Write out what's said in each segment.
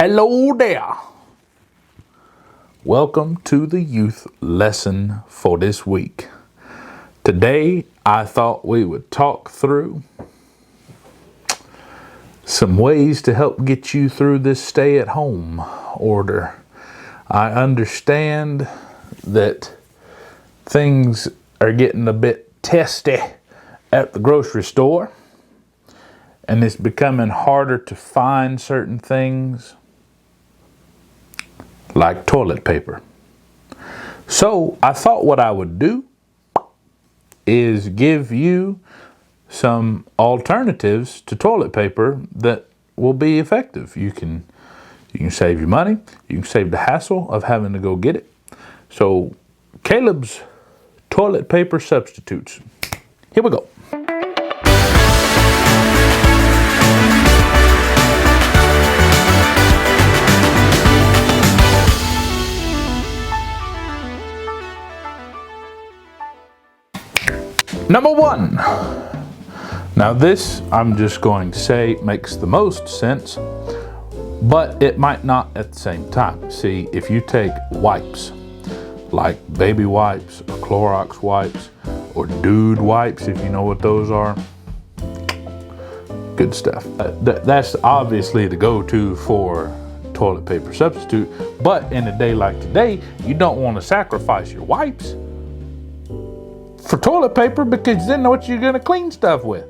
Hello there. Welcome to the youth lesson for this week. Today, I thought we would talk through some ways to help get you through this stay-at-home order. I understand that things are getting a bit testy at the grocery store, and it's becoming harder to find certain things like toilet paper. So I thought what I would do is give you some alternatives to toilet paper that will be effective. You can save your money. You can save the hassle of having to go get it. So Caleb's toilet paper substitutes. Here we go. Number one. Now this, I'm just going to say, makes the most sense, but it might not at the same time. See, if you take wipes, like baby wipes or Clorox wipes or dude wipes, if you know what those are, good stuff. That's obviously the go-to for toilet paper substitute, but in a day like today, you don't want to sacrifice your wipes for toilet paper because then what you're gonna clean stuff with.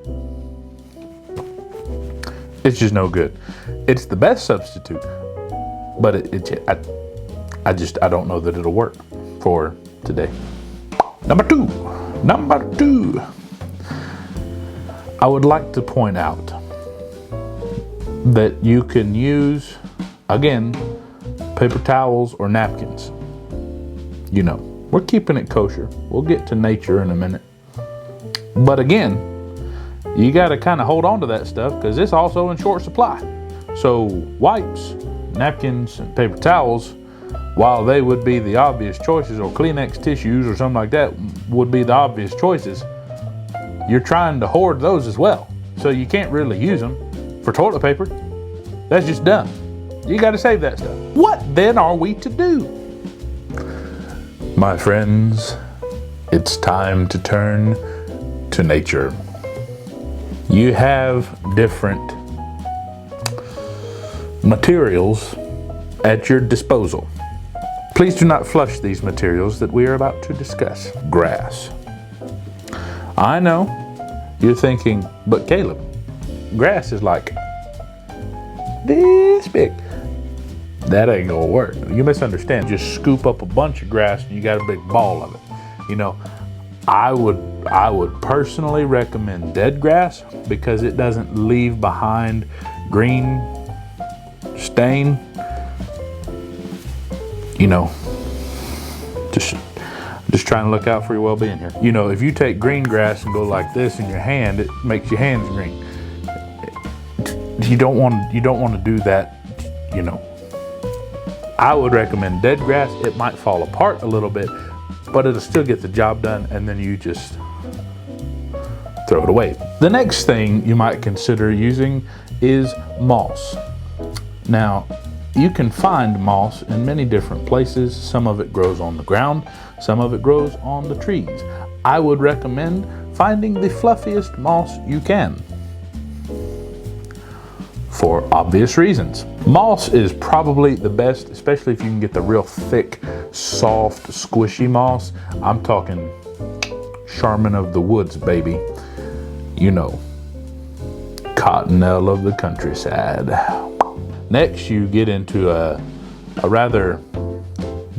It's just no good. It's the best substitute, but I don't know that it'll work for today. Number two, I would like to point out that you can use, again, paper towels or napkins. You know, we're keeping it kosher. We'll get to nature in a minute. But again, you got to kind of hold on to that stuff because it's also in short supply. So wipes, napkins, and paper towels, while they would be the obvious choices, or Kleenex tissues or something like that would be the obvious choices, you're trying to hoard those as well. So you can't really use them for toilet paper. That's just dumb. You got to save that stuff. What then are we to do? My friends, it's time to turn to nature. You have different materials at your disposal. Please do not flush these materials that we are about to discuss. Grass. I know you're thinking, but Caleb, grass is like this big. That ain't gonna work. You misunderstand. Just scoop up a bunch of grass and you got a big ball of it. You know, I would personally recommend dead grass because it doesn't leave behind green stain. You know, just trying to look out for your well-being here. You know, if you take green grass and go like this in your hand, it makes your hands green. You don't want to do that, you know. I would recommend dead grass. It might fall apart a little bit, but it'll still get the job done, and then you just throw it away. The next thing you might consider using is moss. Now, you can find moss in many different places. Some of it grows on the ground, some of it grows on the trees. I would recommend finding the fluffiest moss you can, for obvious reasons. Moss is probably the best, especially if you can get the real thick, soft, squishy moss. I'm talking Charmin of the woods, baby. You know, cottonelle of the countryside. Next, you get into a rather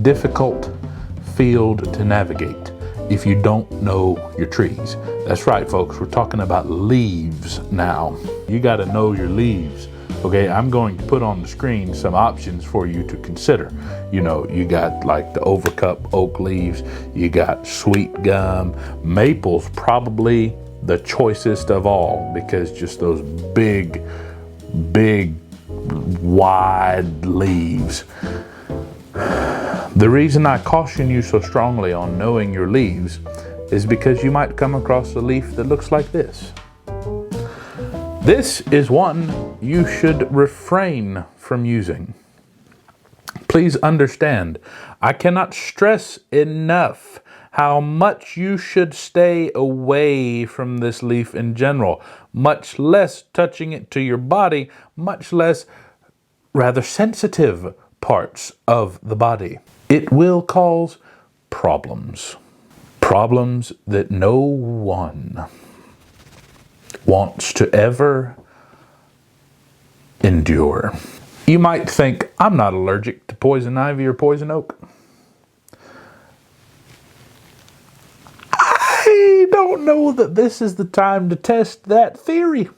difficult field to navigate if you don't know your trees. That's right, folks, we're talking about leaves now. You gotta know your leaves. Okay, I'm going to put on the screen some options for you to consider. You know, you got like the overcup oak leaves, you got sweet gum, maple's probably the choicest of all because just those big, wide leaves. The reason I caution you so strongly on knowing your leaves is because you might come across a leaf that looks like this. This is one you should refrain from using. Please understand, I cannot stress enough how much you should stay away from this leaf in general, much less touching it to your body, much less rather sensitive parts of the body. It will cause problems. Problems that no one wants to ever endure. You might think, I'm not allergic to poison ivy or poison oak. I don't know that this is the time to test that theory.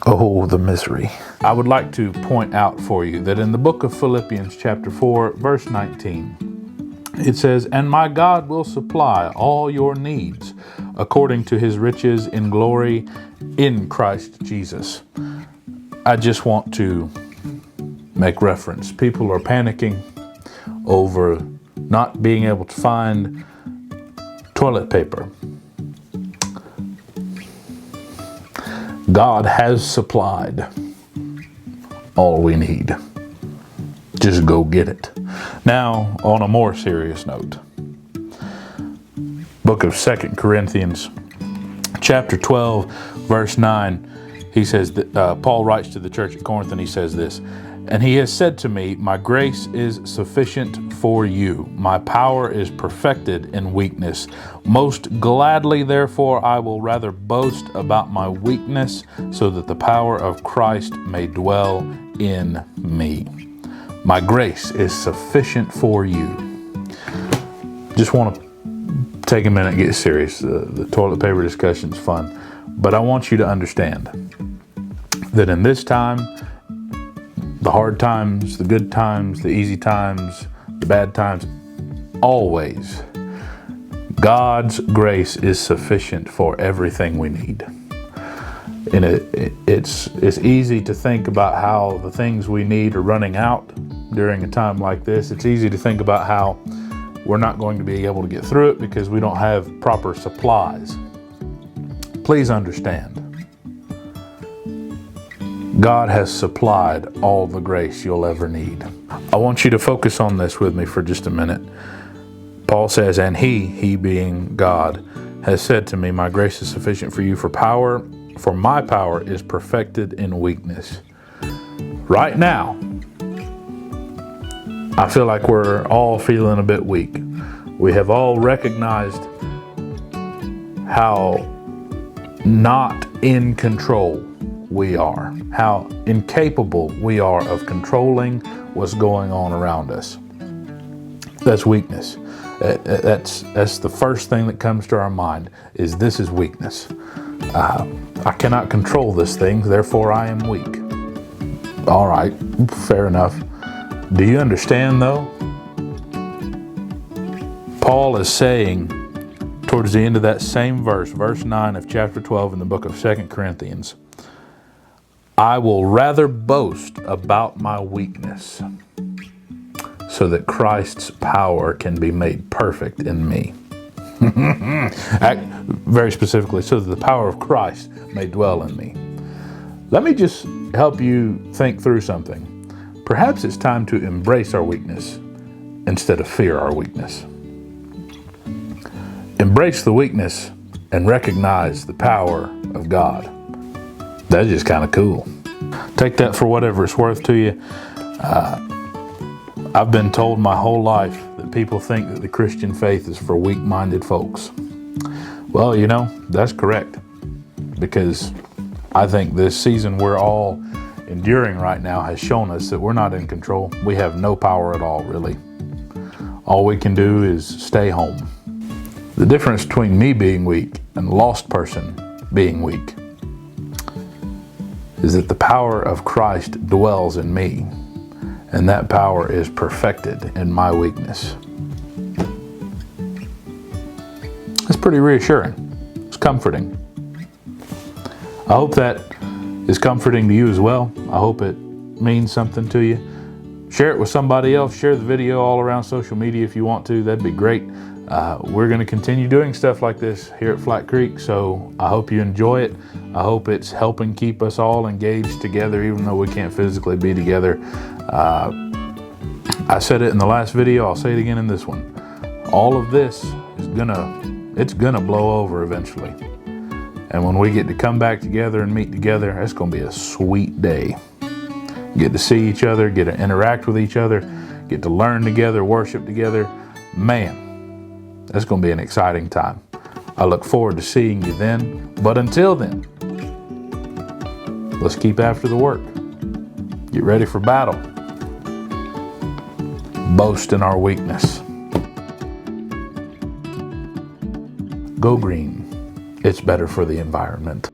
Oh, the misery. I would like to point out for you that in the book of Philippians chapter 4, verse 19, it says, and my God will supply all your needs according to his riches in glory in Christ Jesus. I just want to make reference. People are panicking over not being able to find toilet paper. God has supplied all we need. Just go get it. Now, on a more serious note, book of 2 Corinthians, chapter 12, verse 9, he says that Paul writes to the church at Corinth, and he says this, and he has said to me, my grace is sufficient for you. My power is perfected in weakness. Most gladly, therefore, I will rather boast about my weakness, so that the power of Christ may dwell in me. My grace is sufficient for you. Just want to take a minute and get serious. The toilet paper discussion is fun, but I want you to understand that in this time, the hard times, the good times, the easy times, the bad times, always, God's grace is sufficient for everything we need. And it's easy to think about how the things we need are running out during a time like this. It's easy to think about how we're not going to be able to get through it because we don't have proper supplies. Please understand, God has supplied all the grace you'll ever need. I want you to focus on this with me for just a minute. Paul says, and he being God, has said to me, my grace is sufficient for you, for my power is perfected in weakness. Right now, I feel like we're all feeling a bit weak. We have all recognized how not in control we are, how incapable we are of controlling what's going on around us. That's weakness. That's the first thing that comes to our mind, is this is weakness. I cannot control this thing, therefore I am weak. All right, fair enough. Do you understand though? Paul is saying towards the end of that same verse, verse 9 of chapter 12 in the book of 2 Corinthians, I will rather boast about my weakness so that Christ's power can be made perfect in me. Very specifically, so that the power of Christ may dwell in me. Let me just help you think through something. Perhaps it's time to embrace our weakness instead of fear our weakness. Embrace the weakness and recognize the power of God. That's just kind of cool. Take that for whatever it's worth to you. I've been told my whole life that people think that the Christian faith is for weak-minded folks. Well, you know, that's correct. Because I think this season we're all enduring right now has shown us that we're not in control. We have no power at all, really. All we can do is stay home. The difference between me being weak and a lost person being weak is that the power of Christ dwells in me, and that power is perfected in my weakness. It's pretty reassuring. It's comforting. I hope that is comforting to you as well. I hope it means something to you. Share it with somebody else. Share the video all around social media if you want to. That'd be great. We're going to continue doing stuff like this here at Flat Creek, so I hope you enjoy it. I hope it's helping keep us all engaged together, even though we can't physically be together. I said it in the last video, I'll say it again in this one. All of this is gonna blow over eventually. And when we get to come back together and meet together, it's gonna be a sweet day. Get to see each other, get to interact with each other, get to learn together, worship together. Man, that's gonna be an exciting time. I look forward to seeing you then, but until then, let's keep after the work. Get ready for battle. Boast in our weakness. Go green. It's better for the environment.